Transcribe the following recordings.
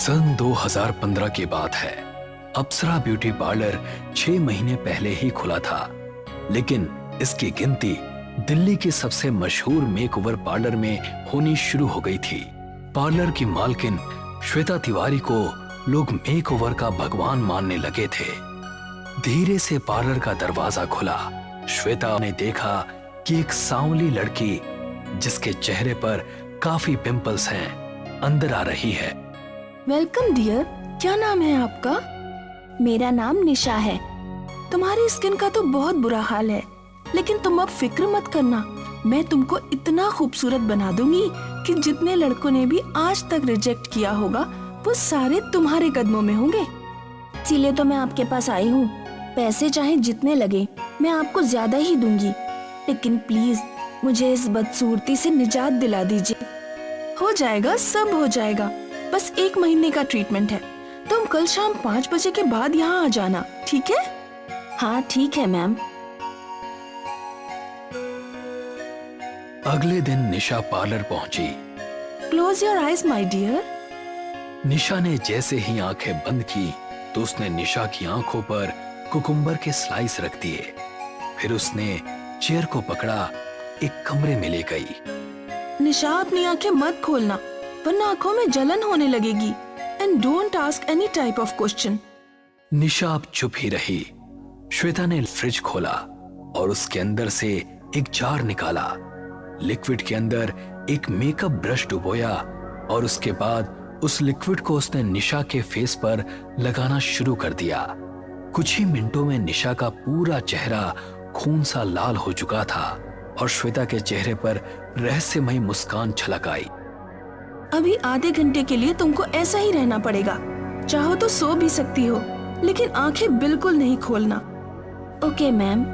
सन 2015 की बात है। अप्सरा ब्यूटी पार्लर 6 महीने पहले ही खुला था, लेकिन इसकी गिनती दिल्ली के सबसे मशहूर मेकओवर पार्लर में होनी शुरू हो गई थी। पार्लर की मालकिन श्वेता तिवारी को लोग मेकओवर का भगवान मानने लगे थे। धीरे से पार्लर का दरवाजा खुला। श्वेता ने देखा कि एक सांवली लड़की, जिसके चेहरे पर काफी पिंपल्स हैं, अंदर आ रही है। वेलकम डियर, क्या नाम है आपका? मेरा नाम निशा है। तुम्हारी स्किन का तो बहुत बुरा हाल है, लेकिन तुम अब फिक्र मत करना। मैं तुमको इतना खूबसूरत बना दूंगी कि जितने लड़कों ने भी आज तक रिजेक्ट किया होगा, वो सारे तुम्हारे कदमों में होंगे। इसीलिए तो मैं आपके पास आई हूँ। पैसे चाहे जितने लगे, मैं आपको ज्यादा ही दूंगी, लेकिन प्लीज मुझे इस बदसूरती से निजात दिला दीजिए। हो जाएगा, सब हो जाएगा। बस 1 महीने का ट्रीटमेंट है। तुम कल शाम 5 बजे के बाद यहाँ आ जाना, ठीक है? हाँ ठीक है मैम। अगले दिन निशा पार्लर पहुंची। Close your eyes my dear. Nisha ने जैसे ही आंखें बंद की तो उसने निशा की आंखों पर कुकुम्बर के स्लाइस रख दिए। फिर उसने चेयर को पकड़ा, एक कमरे में ले गई। निशा, अपनी आंखें मत खोलना, वरना आंखों में जलन होने लगेगी। And don't ask any type of question. Nisha अब चुप ही रही। श्वेता ने फ्रिज खोला और उसके अंदर से एक जार निकाला। लिक्विड के अंदर एक मेकअप ब्रश डुबोया और उसके बाद उस लिक्विड को उसने निशा के फेस पर लगाना शुरू कर दिया। कुछ ही मिनटों में निशा का पूरा चेहरा खून सा लाल हो चुका था और श्वेता के चेहरे पर रहस्यमयी मुस्कान छलक आई। अभी आधे घंटे के लिए तुमको ऐसा ही रहना पड़ेगा। चाहो तो सो भी सकती हो, लेकिन आंखें बिल्कुल नहीं खोलना। Okay ma'am.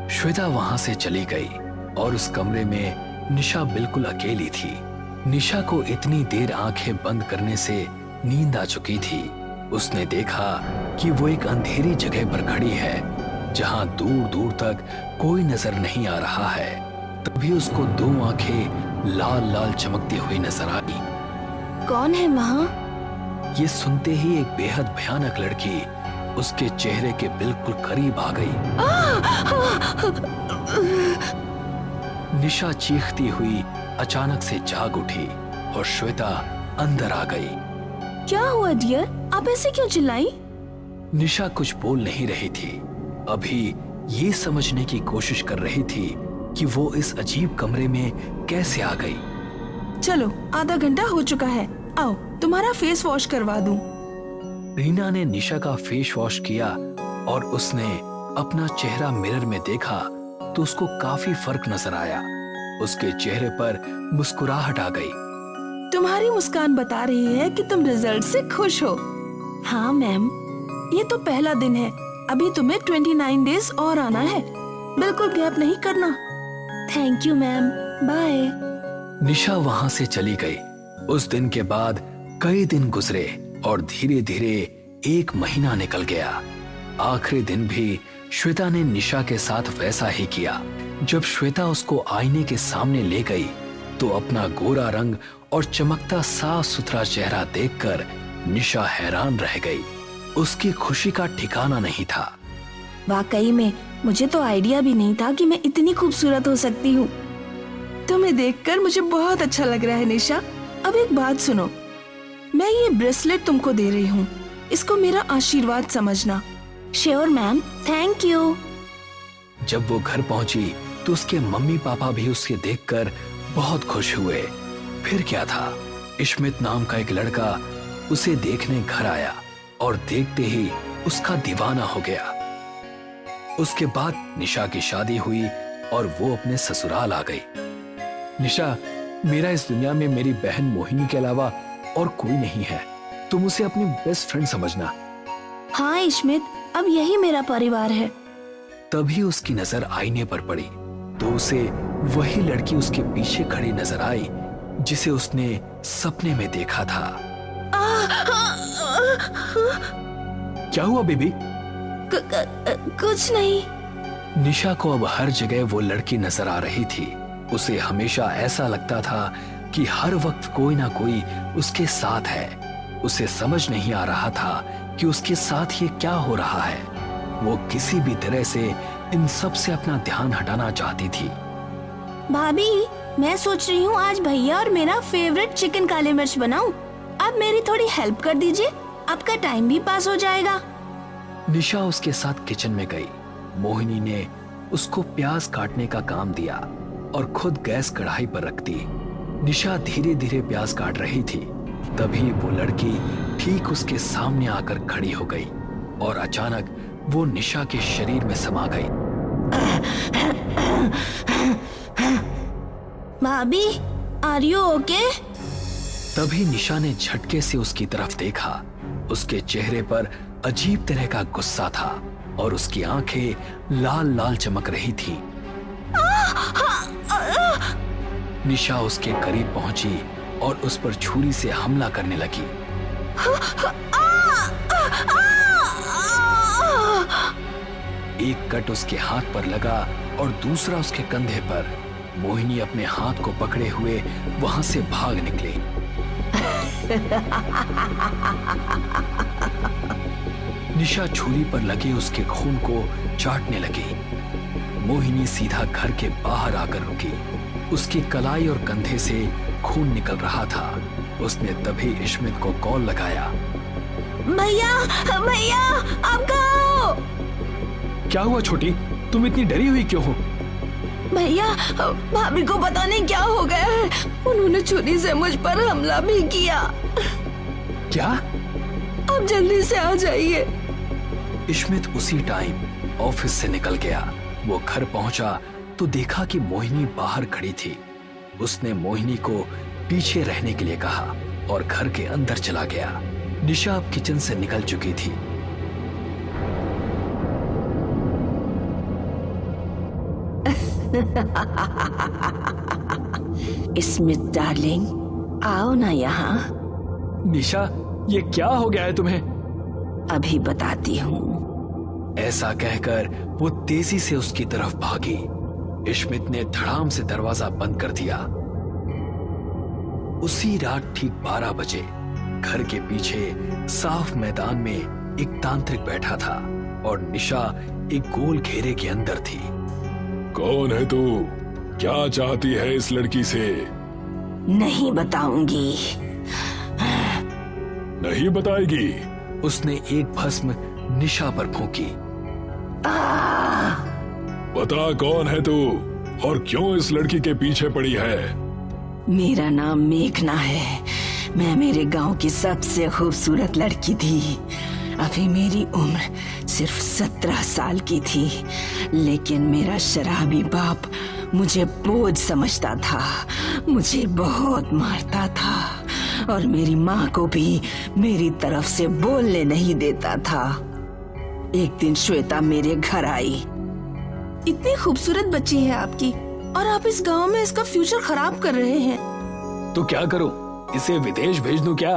श्वेता वहां से चली गई और उस कमरे में निशा बिल्कुल अकेली थी। निशा को इतनी देर आंखें बंद करने से नींद आ चुकी थी। उसने देखा कि वो एक अंधेरी जगह पर खड़ी है, जहां दूर दूर तक कोई नजर नहीं आ रहा है। तभी उसको 2 आंखें लाल लाल चमकती हुई नजर आई। कौन है वहाँ? ये सुनते ही एक बेहद भयानक लड़की उसके चेहरे के बिल्कुल करीब आ गई। निशा चीखती हुई अचानक से जाग उठी और श्वेता अंदर आ गई। क्या हुआ डियर, आप ऐसे क्यों चिल्लाई? निशा कुछ बोल नहीं रही थी। अभी ये समझने की कोशिश कर रही थी कि वो इस अजीब कमरे में कैसे आ गई। चलो, आधा घंटा हो चुका है, आओ तुम्हारा फेस वॉश करवा दूं। रीना ने निशा का फेस वॉश किया और उसने अपना चेहरा मिरर में देखा तो उसको काफी फर्क नजर आया। उसके चेहरे पर मुस्कुराहट आ गई। तुम्हारी मुस्कान बता रही है कि तुम रिजल्ट से खुश हो। हाँ मैम। ये तो पहला दिन है, अभी तुम्हें 29 डेज और आना है। बिल्कुल गैप नहीं करना। Thank you ma'am, bye. Nisha वहां से चली गई। उस दिन के बाद कई दिन गुजरे और धीरे धीरे 1 महीना निकल गया। आखिरी दिन भी श्वेता ने निशा के साथ वैसा ही किया। जब श्वेता उसको आईने के सामने ले गई तो अपना गोरा रंग और चमकता साफ सुथरा चेहरा देखकर निशा हैरान रह गई। उसकी खुशी का ठिकाना नहीं था। वाकई में मुझे तो आइडिया भी नहीं था कि मैं इतनी खूबसूरत हो सकती हूँ। तुम्हें देखकर मुझे बहुत अच्छा लग रहा है निशा। अब एक बात सुनो, मैं ये ब्रेसलेट तुमको दे रही हूँ, इसको मेरा आशीर्वाद समझना। Sure ma'am, thank you. जब वो घर पहुंची तो उसके मम्मी पापा भी उसे देखकर बहुत खुश हुए। फिर क्या था, इश्मित नाम का एक लड़का उसे देखने घर आया और देखते ही उसका दीवाना हो गया। उसके बाद निशा की शादी हुई और वो अपने ससुराल आ गई। निशा, मेरा इस दुनिया में मेरी बहन मोहिनी के अलावा और कोई नहीं है। तुम उसे अपनी बेस्ट फ्रेंड समझना। हाँ इश्मित, अब यही मेरा परिवार है। तभी उसकी नजर आईने पर पड़ी तो उसे वही लड़की उसके पीछे खड़ी नजर आई जिसे उसने सपने में देखा था। क्या हुआ बेबी? कुछ नहीं। निशा को अब हर जगह वो लड़की नजर आ रही थी। उसे हमेशा ऐसा लगता था कि हर वक्त कोई ना कोई उसके साथ है। उसे समझ नहीं आ रहा था कि उसके साथ ये क्या हो रहा है। वो किसी भी तरह से इन सब से अपना ध्यान हटाना चाहती थी। भाभी, मैं सोच रही हूँ आज भैया और मेरा फेवरेट चिकन काली मिर्च बनाऊं। आप मेरी थोड़ी हेल्प कर दीजिए, आपका टाइम भी पास हो जाएगा। निशा उसके साथ किचन में गई। मोहिनी ने उसको प्याज काटने का काम दिया और खुद गैस कढ़ाई पर रख दी। निशा धीरे धीरे प्याज काट रही थी। तभी वो लड़की ठीक उसके सामने आकर खड़ी हो गई और अचानक वो निशा के शरीर में समा गई। भाभी, आर यू ओके? तभी निशा ने झटके से उसकी तरफ देखा। उसके चेहरे पर अजीब तरह का गुस्सा था और उसकी आंखें लाल लाल चमक रही थी। निशा उसके करीब पहुंची और उस पर छुरी से हमला करने लगी। एक कट उसके हाथ पर लगा और दूसरा उसके कंधे पर। मोहिनी अपने हाथ को पकड़े हुए वहां से भाग निकली। निशा छुरी पर लगे उसके खून को चाटने लगी। मोहिनी सीधा घर के बाहर आकर रुकी। उसकी कलाई और कंधे से खून निकल रहा था। उसने तभी इश्मित को कॉल लगाया। भैया, भैया, आप कहाँ हो? क्या हुआ छोटी, तुम इतनी डरी हुई क्यों हो? भैया, भाभी को पता नहीं क्या हो गया है। उन्होंने छुरी से मुझ पर हमला भी किया। क्या? आप जल्दी से आ जाइए। इश्मित उसी टाइम ऑफिस से निकल गया। वो घर पहुंचा तो देखा कि मोहिनी बाहर खड़ी थी। उसने मोहिनी को पीछे रहने के लिए कहा और घर के अंदर चला गया। निशा अब किचन से निकल चुकी थी। स्मिथ डार्लिंग, आओ ना यहाँ। निशा, ये क्या हो गया है तुम्हें? अभी बताती हूँ। ऐसा कहकर वो तेजी से उसकी तरफ भागी। इश्मित ने धड़ाम से दरवाजा बंद कर दिया। उसी रात ठीक 12 बजे घर के पीछे साफ मैदान में एक तांत्रिक बैठा था और निशा एक गोल घेरे के अंदर थी। कौन है तू? क्या चाहती है इस लड़की से? नहीं बताऊंगी। नहीं बताएगी? उसने एक भस्म निशा पर फूंकी। बता कौन है तू और क्यों इस लड़की के पीछे पड़ी है? मेरा नाम मेघना है। मैं मेरे गांव की सबसे खूबसूरत लड़की थी। अभी मेरी उम्र सिर्फ 17 साल की थी, लेकिन मेरा शराबी बाप मुझे बोझ समझता था। मुझे बहुत मारता था और मेरी माँ को भी मेरी तरफ से बोलने नहीं देता था। एक दिन श्वेता मेरे घर आई। इतनी खूबसूरत बच्ची है आपकी और आप इस गांव में इसका फ्यूचर खराब कर रहे हैं। तो क्या करूं? इसे विदेश भेज दूं क्या?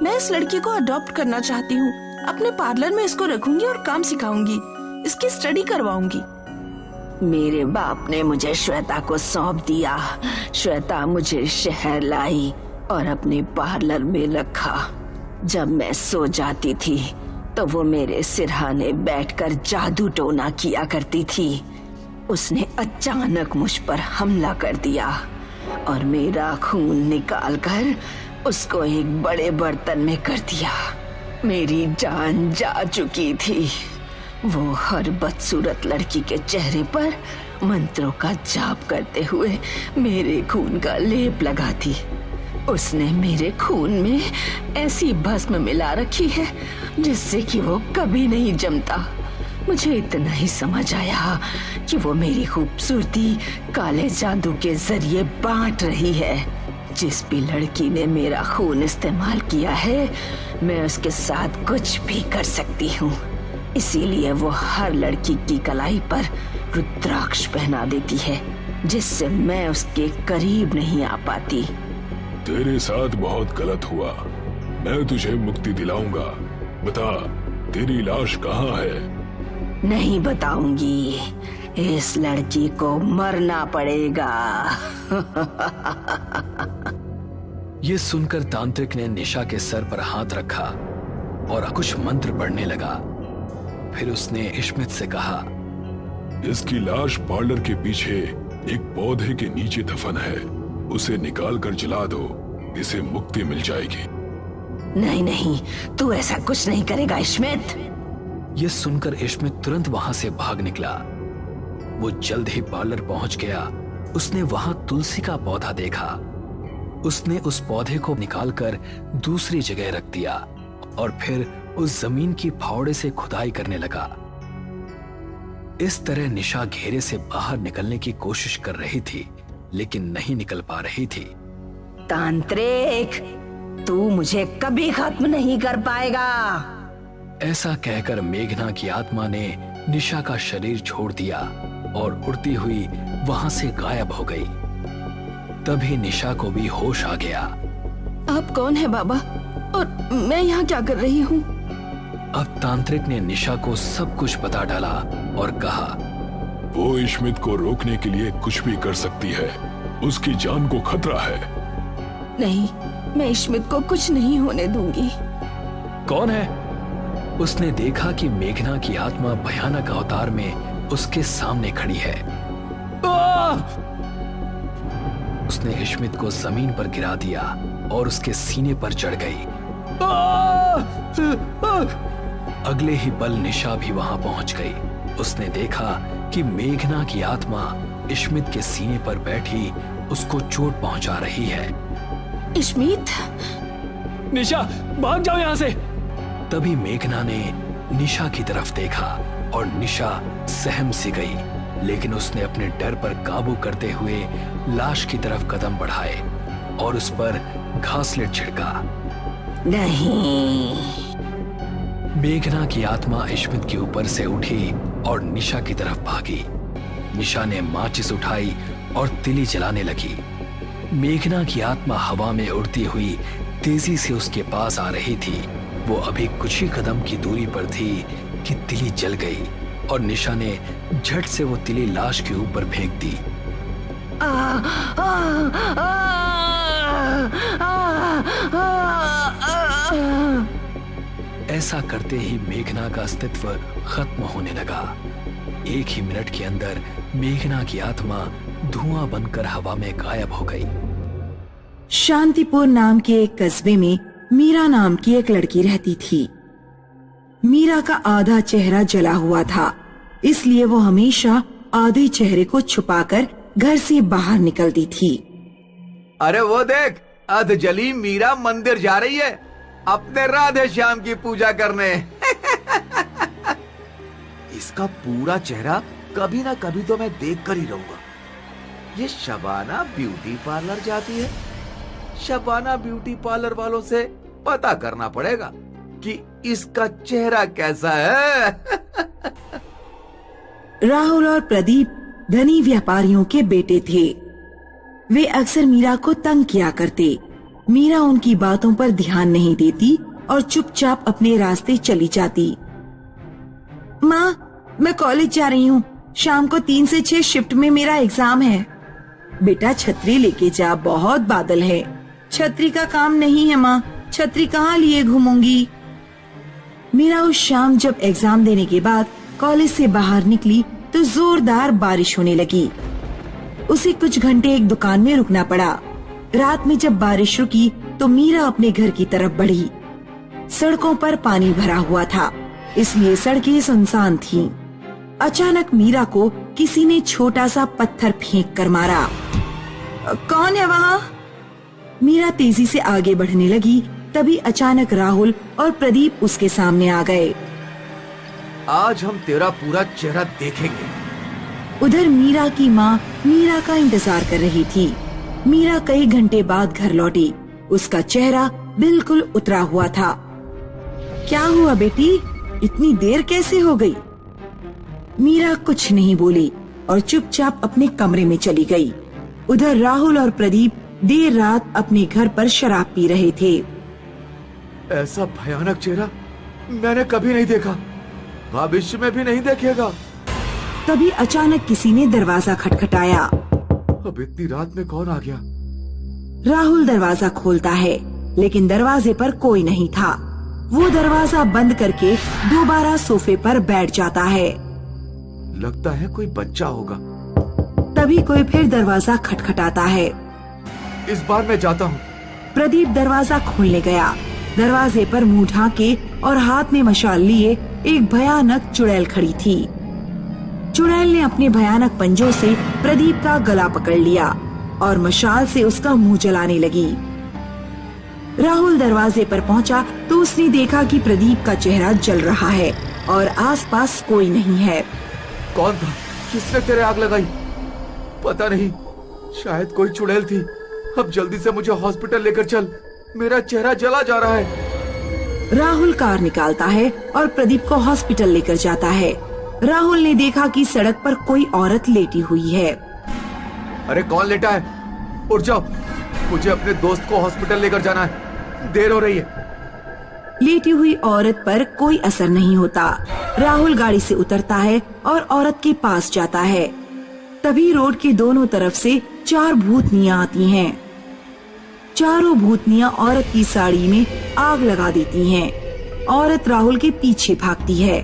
मैं इस लड़की को अडॉप्ट करना चाहती हूँ। अपने पार्लर में इसको रखूंगी और काम सिखाऊंगी। इसकी स्टडी करवाऊंगी। मेरे बाप ने मुझे श्वेता को सौंप दिया। श्वेता मुझे शहर लाई और अपने पार्लर में रखा। जब मैं सो जाती थी तो वो मेरे सिरहाने बैठकर जादू टोना किया करती थी। उसने अचानक मुझ पर हमला कर दिया और मेरा खून निकालकर उसको एक बड़े बर्तन में कर दिया। मेरी जान जा चुकी थी। वो हर बदसूरत लड़की के चेहरे पर मंत्रों का जाप करते हुए मेरे खून का लेप लगाती। उसने मेरे खून में ऐसी भस्म मिला रखी है जिससे कि वो कभी नहीं जमता। मुझे इतना ही समझ आया कि वो मेरी खूबसूरती काले जादू के जरिए बांट रही है। जिस भी लड़की ने मेरा खून इस्तेमाल किया है, मैं उसके साथ कुछ भी कर सकती हूँ। इसीलिए वो हर लड़की की कलाई पर रुद्राक्ष पहना देती है, जिससे मैं उसके करीब नहीं आ पाती। तेरे साथ बहुत गलत हुआ। मैं तुझे मुक्ति दिलाऊंगा। बता, तेरी लाश कहाँ है? नहीं बताऊंगी। इस लड़की को मरना पड़ेगा। ये सुनकर तांत्रिक ने निशा के सर पर हाथ रखा और कुछ मंत्र पढ़ने लगा। फिर उसने इश्मित से कहा, इसकी लाश पार्लर के पीछे एक पौधे के नीचे दफन है, उसे निकाल कर जला दो, इसे मुक्ति मिल जाएगी। नहीं नहीं, तू ऐसा कुछ नहीं करेगा इश्मित। यह सुनकर इश्मित तुरंत वहां से भाग निकला। वो जल्द ही पार्लर पहुंच गया। उसने वहां तुलसी का पौधा देखा। उसने उस पौधे को निकालकर दूसरी जगह रख दिया और फिर उस जमीन की फावड़े से खुदाई करने लगा। इस तरह निशा घेरे से बाहर निकलने की कोशिश कर रही थी, लेकिन नहीं निकल पा रही थी। तांत्रिक, तू मुझे कभी खत्म नहीं कर पाएगा। ऐसा कहकर मेघना की आत्मा ने निशा का शरीर छोड़ दिया और उड़ती हुई वहां से गायब हो गई। तभी निशा को भी होश आ गया। आप कौन है बाबा, और मैं यहाँ क्या कर रही हूँ? अब तांत्रिक ने निशा को सब कुछ बता डाला और कहा, वो इश्मित को रोकने के लिए कुछ भी कर सकती है, उसकी जान को खतरा है। नहीं, मैं इश्मित को कुछ नहीं होने दूंगी। कौन है? उसने देखा कि मेघना की आत्मा भयानक अवतार में उसके सामने खड़ी है। उसने इश्मित को जमीन पर गिरा दिया और उसके सीने पर चढ़ गई। अगले ही पल निशा भी वहां पहुंच गई। उसने देखा कि मेघना की आत्मा इश्मित के सीने पर बैठी उसको चोट पहुंचा रही है। इश्मित, निशा, भाग जाओ यहाँ से। तभी मेघना ने निशा की तरफ देखा और निशा सहम सी गई, लेकिन उसने अपने डर पर काबू करते हुए लाश की तरफ कदम बढ़ाए और उस पर घासलेट छिड़का। नहीं। मेघना की आत्मा इश्मित के ऊपर से उठी और निशा की तरफ भागी। निशा ने माचिस उठाई और तिली जलाने लगी। मेघना की आत्मा हवा में उड़ती हुई तेजी से उसके पास आ रही थी। वो अभी कुछ ही कदम की दूरी पर थी कि तिली जल गई और निशा ने झट से वो तिली लाश के ऊपर फेंक दी। ऐसा करते ही मेघना का अस्तित्व खत्म होने लगा। एक ही मिनट के अंदर मेघना की आत्मा धुआं बनकर हवा में गायब हो गई। शांतिपुर नाम के एक कस्बे में मीरा नाम की एक लड़की रहती थी। मीरा का आधा चेहरा जला हुआ था, इसलिए वो हमेशा आधे चेहरे को छुपाकर घर से बाहर निकलती थी। अरे वो देख, अधजली मीरा मंदिर जा रही है अपने राधे श्याम की पूजा करने। इसका पूरा चेहरा कभी ना कभी तो मैं देख कर ही रहूंगा। ये शबाना ब्यूटी पार्लर जाती है। शबाना ब्यूटी पार्लर वालों से पता करना पड़ेगा कि इसका चेहरा कैसा है। राहुल और प्रदीप धनी व्यापारियों के बेटे थे। वे अक्सर मीरा को तंग किया करते। मीरा उनकी बातों पर ध्यान नहीं देती और चुपचाप अपने रास्ते चली जाती। माँ, मैं कॉलेज जा रही हूँ। शाम को 3 से 6 शिफ्ट में मेरा एग्जाम है। बेटा छतरी लेके जा, बहुत बादल है। छतरी का काम नहीं है माँ, छतरी कहाँ लिए घूमूंगी। मीरा उस शाम जब एग्जाम देने के बाद कॉलेज से बाहर निकली तो जोरदार बारिश होने लगी। उसे कुछ घंटे एक दुकान में रुकना पड़ा। रात में जब बारिश रुकी तो मीरा अपने घर की तरफ बढ़ी। सड़कों पर पानी भरा हुआ था, इसलिए सड़कें सुनसान थीं। अचानक मीरा को किसी ने छोटा सा पत्थर फेंक कर मारा। कौन है वहाँ? मीरा तेजी से आगे बढ़ने लगी। तभी अचानक राहुल और प्रदीप उसके सामने आ गए। आज हम तेरा पूरा चेहरा देखेंगे। उधर मीरा की माँ मीरा का इंतजार कर रही थी। मीरा कई घंटे बाद घर लौटी। उसका चेहरा बिल्कुल उतरा हुआ था। क्या हुआ बेटी, इतनी देर कैसे हो गई? मीरा कुछ नहीं बोली और चुपचाप अपने कमरे में चली गई। उधर राहुल और प्रदीप देर रात अपने घर पर शराब पी रहे थे। ऐसा भयानक चेहरा मैंने कभी नहीं देखा, भविष्य में भी नहीं देखेगा। तभी अचानक किसी ने दरवाजा खटखटाया। अब इतनी रात में कौन आ गया? राहुल दरवाजा खोलता है, लेकिन दरवाजे पर कोई नहीं था। वो दरवाजा बंद करके दोबारा सोफे पर बैठ जाता है। लगता है कोई बच्चा होगा। तभी कोई फिर दरवाजा खटखटाता है। इस बार मैं जाता हूँ। प्रदीप दरवाजा खोलने गया। दरवाजे पर मुंह ढाके और हाथ में मशाल लिए एक भयानक चुड़ैल खड़ी थी। चुड़ैल ने अपने भयानक पंजों से प्रदीप का गला पकड़ लिया और मशाल से उसका मुंह जलाने लगी। राहुल दरवाजे पर पहुंचा तो उसने देखा कि प्रदीप का चेहरा जल रहा है और आसपास कोई नहीं है। कौन था? किसने तेरे आग लगाई? पता नहीं, शायद कोई चुड़ैल थी। अब जल्दी से मुझे हॉस्पिटल लेकर चल, मेरा चेहरा जला जा रहा है। राहुल कार निकालता है और प्रदीप को हॉस्पिटल लेकर जाता है। राहुल ने देखा कि सड़क पर कोई औरत लेटी हुई है। अरे कौन लेटा है? उठ जाओ, मुझे अपने दोस्त को हॉस्पिटल लेकर जाना है, देर हो रही है। लेटी हुई औरत पर कोई असर नहीं होता। राहुल गाड़ी से उतरता है और औरत के पास जाता है। तभी रोड के दोनों तरफ से 4 भूतनियां आती हैं। चारों भूतनियां औरत की साड़ी में आग लगा देती हैं। औरत राहुल के पीछे भागती है।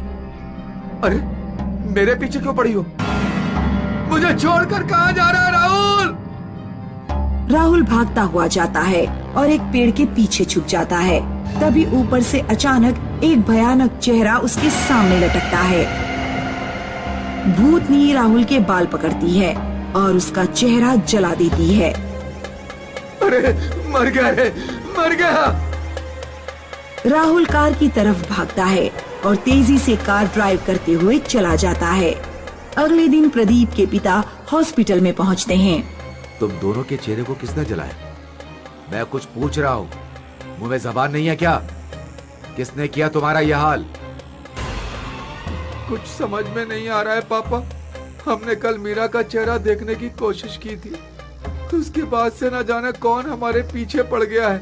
अरे मेरे पीछे क्यों पड़ी हो? मुझे छोड़कर कहाँ जा रहा है राहुल? राहुल भागता हुआ जाता है और एक पेड़ के पीछे छुप जाता है। तभी ऊपर से अचानक एक भयानक चेहरा उसके सामने लटकता है। भूतनी राहुल के बाल पकड़ती है और उसका चेहरा जला देती है। अरे मर गया रे, मर गया। राहुल कार की तरफ भागता है और तेजी से कार ड्राइव करते हुए चला जाता है। अगले दिन प्रदीप के पिता हॉस्पिटल में पहुंचते हैं। तुम दोनों के चेहरे को किसने जलाया? मैं कुछ पूछ रहा हूँ, मुंह में जबान नहीं है क्या? किसने किया तुम्हारा यह हाल? कुछ समझ में नहीं आ रहा है पापा। हमने कल मीरा का चेहरा देखने की कोशिश की थी, उसके बाद से न जाने कौन हमारे पीछे पड़ गया है।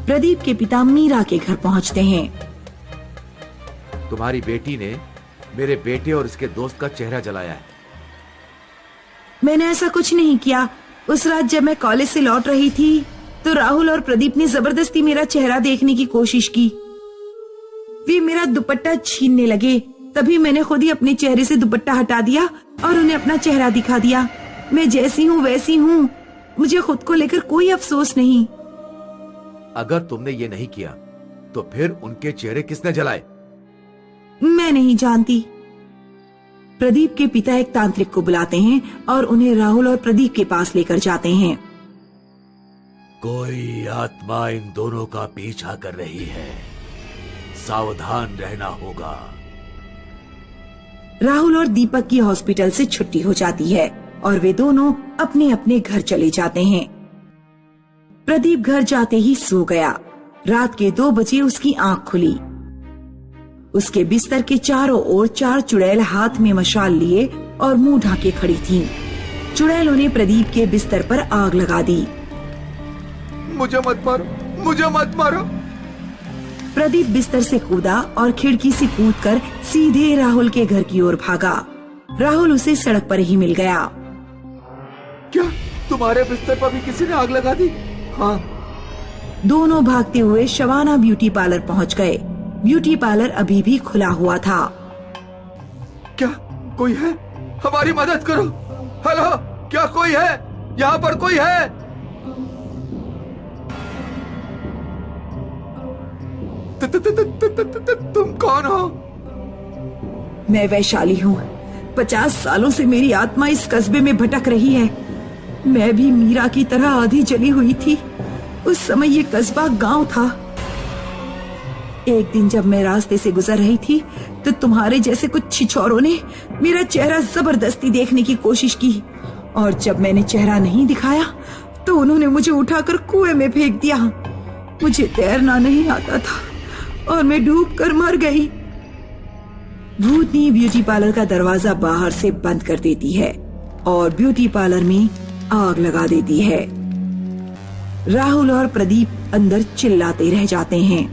प्रदीप के पिता मीरा के घर पहुंचते हैं। तुम्हारी बेटी ने मेरे बेटे और इसके दोस्त का चेहरा जलाया है। मैंने ऐसा कुछ नहीं किया। उस रात जब मैं कॉलेज से लौट रही थी तो राहुल और प्रदीप ने जबरदस्ती मेरा चेहरा देखने की कोशिश की। वे मेरा दुपट्टा छीनने लगे। तभी मैंने खुद ही अपने चेहरे से दुपट्टा हटा दिया और उन्हें अपना चेहरा दिखा दिया। मैं जैसी हूँ वैसी हूँ, मुझे खुद को लेकर कोई अफसोस नहीं। अगर तुमने ये नहीं किया तो फिर उनके चेहरे किसने जलाए? मैं नहीं जानती। प्रदीप के पिता एक तांत्रिक को बुलाते हैं और उन्हें राहुल और प्रदीप के पास लेकर जाते हैं। कोई आत्मा इन दोनों का पीछा कर रही है, सावधान रहना होगा। राहुल और दीपक की हॉस्पिटल से छुट्टी हो जाती है और वे दोनों अपने अपने घर चले जाते हैं। प्रदीप घर जाते ही सो गया। रात के 2 बजे उसकी आंख खुली। उसके बिस्तर के चारों ओर 4 चुड़ैल हाथ में मशाल लिए और मुंह ढाके खड़ी थीं। चुड़ैलों ने प्रदीप के बिस्तर पर आग लगा दी। मुझे मत मारो, मुझे मत मारो। प्रदीप बिस्तर से कूदा और खिड़की से कूदकर सीधे राहुल के घर की ओर भागा। राहुल उसे सड़क पर ही मिल गया। क्या तुम्हारे बिस्तर पर भी किसी ने आग लगा दी? हाँ। दोनों भागते हुए शबाना ब्यूटी पार्लर पहुंच गए। ब्यूटी पार्लर अभी भी खुला हुआ था। क्या कोई है? हमारी मदद करो। हेलो, क्या कोई है? यहाँ पर कोई है? तुम कौन हो? मैं वैशाली हूँ। 50 सालों से मेरी आत्मा इस कस्बे में भटक रही है। मैं भी मीरा की तरह आधी जली हुई थी। उस समय ये कस्बा गांव था। एक दिन जब मैं रास्ते से गुजर रही थी तो तुम्हारे जैसे कुछ छिछोरों ने मेरा चेहरा जबरदस्ती देखने की कोशिश की और जब मैंने चेहरा नहीं दिखाया तो उन्होंने मुझे उठाकर कुएं में फेंक दिया। मुझे तैरना नहीं आता था और मैं डूबकर मर गई। भूतनी ब्यूटी पार्लर का दरवाजा बाहर से बंद कर देती है और ब्यूटी पार्लर में आग लगा देती है। राहुल और प्रदीप अंदर चिल्लाते रह जाते हैं,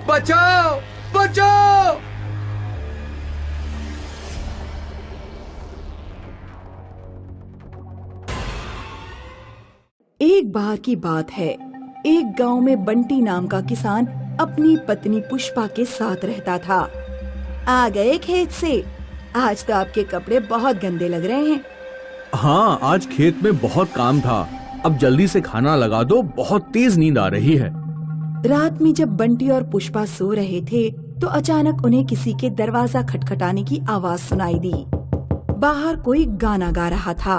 बचाओ, बचाओ। एक बार की बात है, एक गांव में बंटी नाम का किसान अपनी पत्नी पुष्पा के साथ रहता था। आ गए खेत से? आज तो आपके कपड़े बहुत गंदे लग रहे हैं। हाँ, आज खेत में बहुत काम था। अब जल्दी से खाना लगा दो, बहुत तेज नींद आ रही है। रात में जब बंटी और पुष्पा सो रहे थे तो अचानक उन्हें किसी के दरवाजा खटखटाने की आवाज सुनाई दी। बाहर कोई गाना गा रहा था।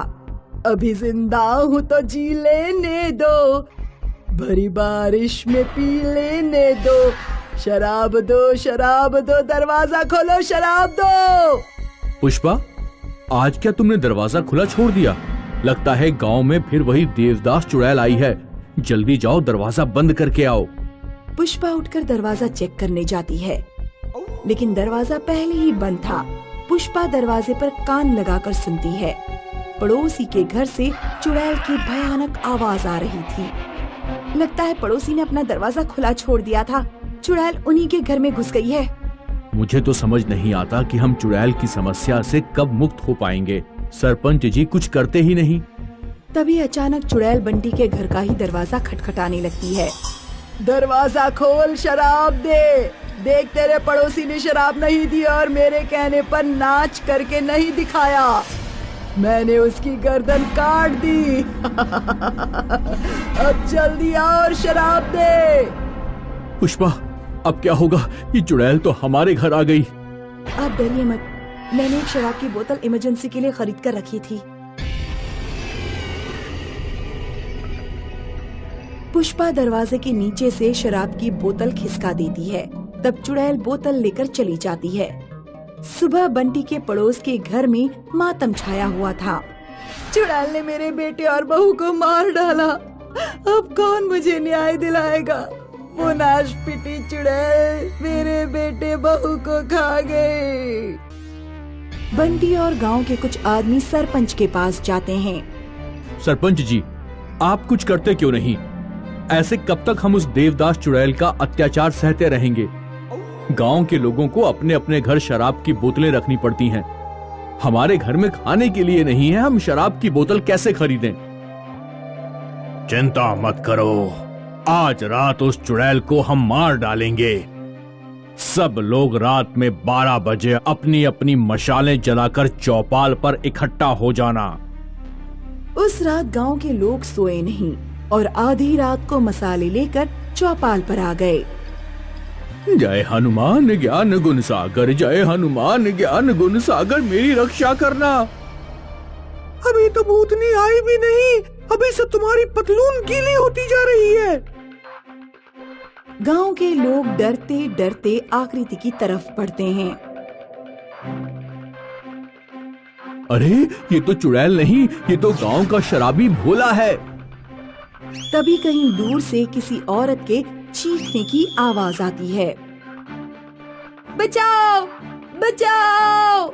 अभी जिंदा हूँ तो जी लेने दो, भरी बारिश में पी लेने दो, शराब दो, दरवाजा खोलो, शराब दो। पुष्पा, आज क्या तुमने दरवाजा खुला छोड़ दिया? लगता है गांव में फिर वही देवदास चुड़ैल आई है। जल्दी जाओ, दरवाजा बंद करके आओ। पुष्पा उठकर दरवाजा चेक करने जाती है, लेकिन दरवाजा पहले ही बंद था। पुष्पा दरवाजे पर कान लगाकर सुनती है। पड़ोसी के घर से चुड़ैल की भयानक आवाज आ रही थी। लगता है पड़ोसी ने अपना दरवाजा खुला छोड़ दिया था। चुड़ैल उन्हीं के घर में घुस गई है। मुझे तो समझ नहीं आता कि हम चुड़ैल की समस्या से कब मुक्त हो पाएंगे। सरपंच जी कुछ करते ही नहीं। तभी अचानक चुड़ैल बंटी के घर का ही दरवाजा खटखटाने लगती है। दरवाजा खोल, शराब दे। देख, तेरे पड़ोसी ने शराब नहीं दी और मेरे कहने पर नाच करके नहीं दिखाया। मैंने उसकी गर्दन काट दी। अब जल्दी आ और शराब दे। पुष्पा, अब क्या होगा? ये चुड़ैल तो हमारे घर आ गई। आप डरिए मत, मैंने एक शराब की बोतल इमरजेंसी के लिए खरीद कर रखी थी। पुष्पा दरवाजे के नीचे से शराब की बोतल खिसका देती है। तब चुड़ैल बोतल लेकर चली जाती है। सुबह बंटी के पड़ोस के घर में मातम छाया हुआ था। चुड़ैल ने मेरे बेटे और बहू को मार डाला। अब कौन मुझे न्याय दिलाएगा? वो नाशपिटी चुड़ैल मेरे बेटे बहू को खा गए। बंटी और गांव के कुछ आदमी सरपंच के पास जाते हैं। सरपंच जी, आप कुछ करते क्यों नहीं? ऐसे कब तक हम उस देवदास चुड़ैल का अत्याचार सहते रहेंगे? गांव के लोगों को अपने अपने घर शराब की बोतलें रखनी पड़ती हैं। हमारे घर में खाने के लिए नहीं है, हम शराब की बोतल कैसे खरीदें? चिंता मत करो, आज रात उस चुड़ैल को हम मार डालेंगे। सब लोग रात में 12 बजे अपनी अपनी मशालें जलाकर चौपाल पर इकट्ठा हो जाना। उस रात गांव के लोग सोए नहीं और आधी रात को मसाले लेकर चौपाल पर आ गए। जय हनुमान ज्ञान गुण सागर, जय हनुमान ज्ञान गुण सागर, मेरी रक्षा करना। अभी तो भूतनी आई भी नहीं, अभी से तुम्हारी पतलून गीली होती जा रही है। गांव के लोग डरते डरते आकृति की तरफ बढ़ते हैं। अरे, ये तो चुड़ैल नहीं, ये तो गांव का शराबी भोला है। तभी कहीं दूर से किसी औरत के चीखने की आवाज आती है। बचाओ, बचाओ!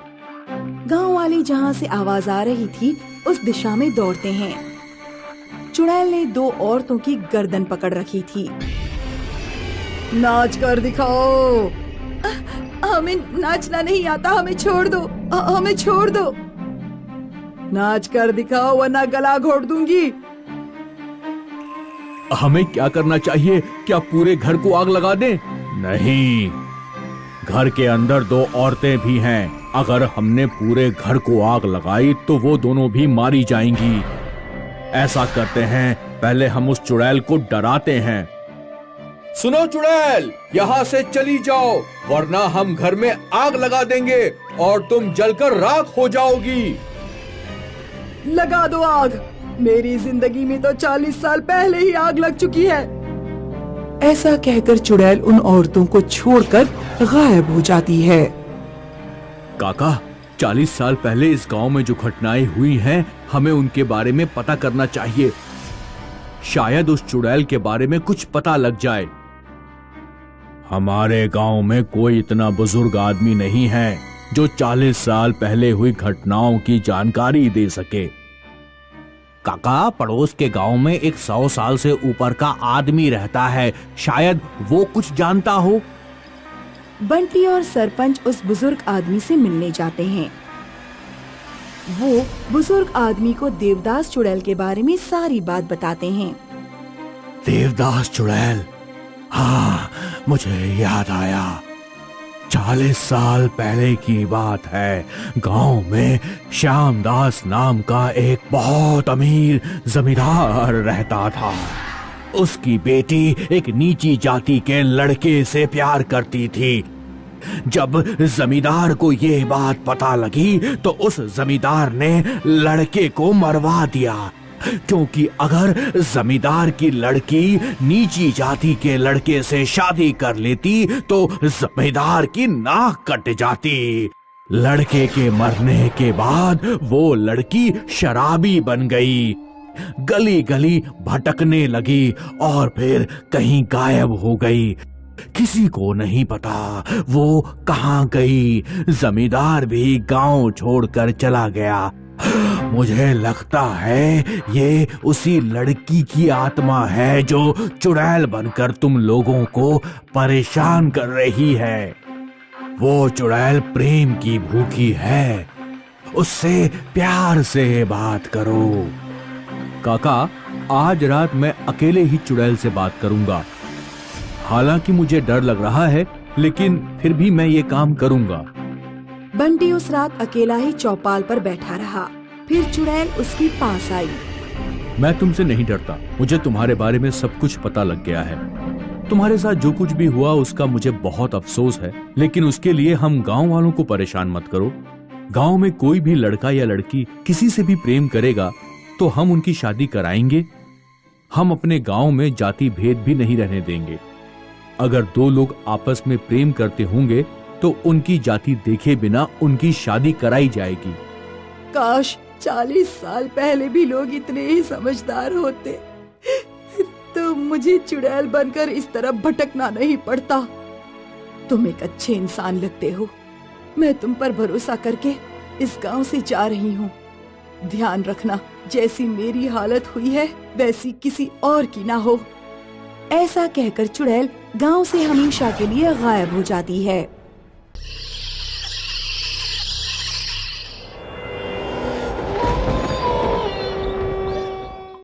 गांव वाले जहां से आवाज आ रही थी उस दिशा में दौड़ते हैं। चुड़ैल ने 2 औरतों की गर्दन पकड़ रखी थी। नाच कर दिखाओ। हमें नाचना नहीं आता, हमें छोड़ दो, हमें छोड़ दो। नाच कर दिखाओ वरना गला घोट दूंगी। हमें क्या करना चाहिए? क्या पूरे घर को आग लगा दें? नहीं, घर के अंदर 2 औरतें भी हैं। अगर हमने पूरे घर को आग लगाई तो वो दोनों भी मारी जाएंगी। ऐसा करते हैं, पहले हम उस चुड़ैल को डराते हैं। सुनो चुड़ैल, यहाँ से चली जाओ, वरना हम घर में आग लगा देंगे और तुम जलकर राख हो जाओगी। लगा दो आग। मेरी जिंदगी में तो 40 साल पहले ही आग लग चुकी है। ऐसा कहकर चुड़ैल उन औरतों को छोड़कर गायब हो जाती है। काका, 40 साल पहले इस गांव में जो घटनाएं हुई हैं, हमें उनके बारे में पता करना चाहिए। शायद उस चुड़ैल के बारे में कुछ पता लग जाए। हमारे गांव में कोई इतना बुजुर्ग आदमी नहीं है जो 40 साल पहले हुई घटनाओं की जानकारी दे सके। काका, पड़ोस के गांव में एक 100 साल से ऊपर का आदमी रहता है, शायद वो कुछ जानता हो। बंटी और सरपंच उस बुजुर्ग आदमी से मिलने जाते हैं। वो बुजुर्ग आदमी को देवदास चुड़ैल के बारे में सारी बात बताते हैं। देवदास चुड़ैल, हाँ मुझे याद आया। 40 साल पहले की बात है। गांव में श्यामदास नाम का एक बहुत अमीर जमींदार रहता था। उसकी बेटी एक नीची जाति के लड़के से प्यार करती थी। जब जमींदार को ये बात पता लगी तो उस जमींदार ने लड़के को मरवा दिया, क्योंकि अगर जमींदार की लड़की नीची जाति के लड़के से शादी कर लेती तो जमींदार की नाक कट जाती। लड़के के मरने के बाद वो लड़की शराबी बन गई, गली गली भटकने लगी और फिर कहीं गायब हो गई। किसी को नहीं पता वो कहाँ गई। जमींदार भी गांव छोड़कर चला गया। मुझे लगता है ये उसी लड़की की आत्मा है जो चुड़ैल बनकर तुम लोगों को परेशान कर रही है। वो चुड़ैल प्रेम की भूखी है, उससे प्यार से बात करो। काका, आज रात मैं अकेले ही चुड़ैल से बात करूंगा। हालांकि मुझे डर लग रहा है, लेकिन फिर भी मैं ये काम करूंगा। बंटी उस रात अकेला ही चौपाल पर बैठा रहा। फिर चुड़ैल उसके पास आई। मैं तुमसे नहीं डरता। मुझे तुम्हारे बारे में सब कुछ पता लग गया है। तुम्हारे साथ जो कुछ भी हुआ उसका मुझे बहुत अफसोस है, लेकिन उसके लिए हम गांव वालों को परेशान मत करो। गांव में कोई भी लड़का या लड़की किसी से भी प्रेम करेगा तो हम उनकी शादी कराएंगे। हम अपने गांव में जाति भेद भी नहीं रहने देंगे। अगर दो लोग आपस में प्रेम करते होंगे तो उनकी जाति देखे बिना उनकी शादी कराई जाएगी। काश 40 साल पहले भी लोग इतने ही समझदार होते तो मुझे चुड़ैल बनकर इस तरफ भटकना नहीं पड़ता। तुम एक अच्छे इंसान लगते हो। मैं तुम पर भरोसा करके इस गांव से जा रही हूँ। ध्यान रखना, जैसी मेरी हालत हुई है वैसी किसी और की ना हो। ऐसा कहकर चुड़ैल गांव से हमेशा के लिए गायब हो जाती है।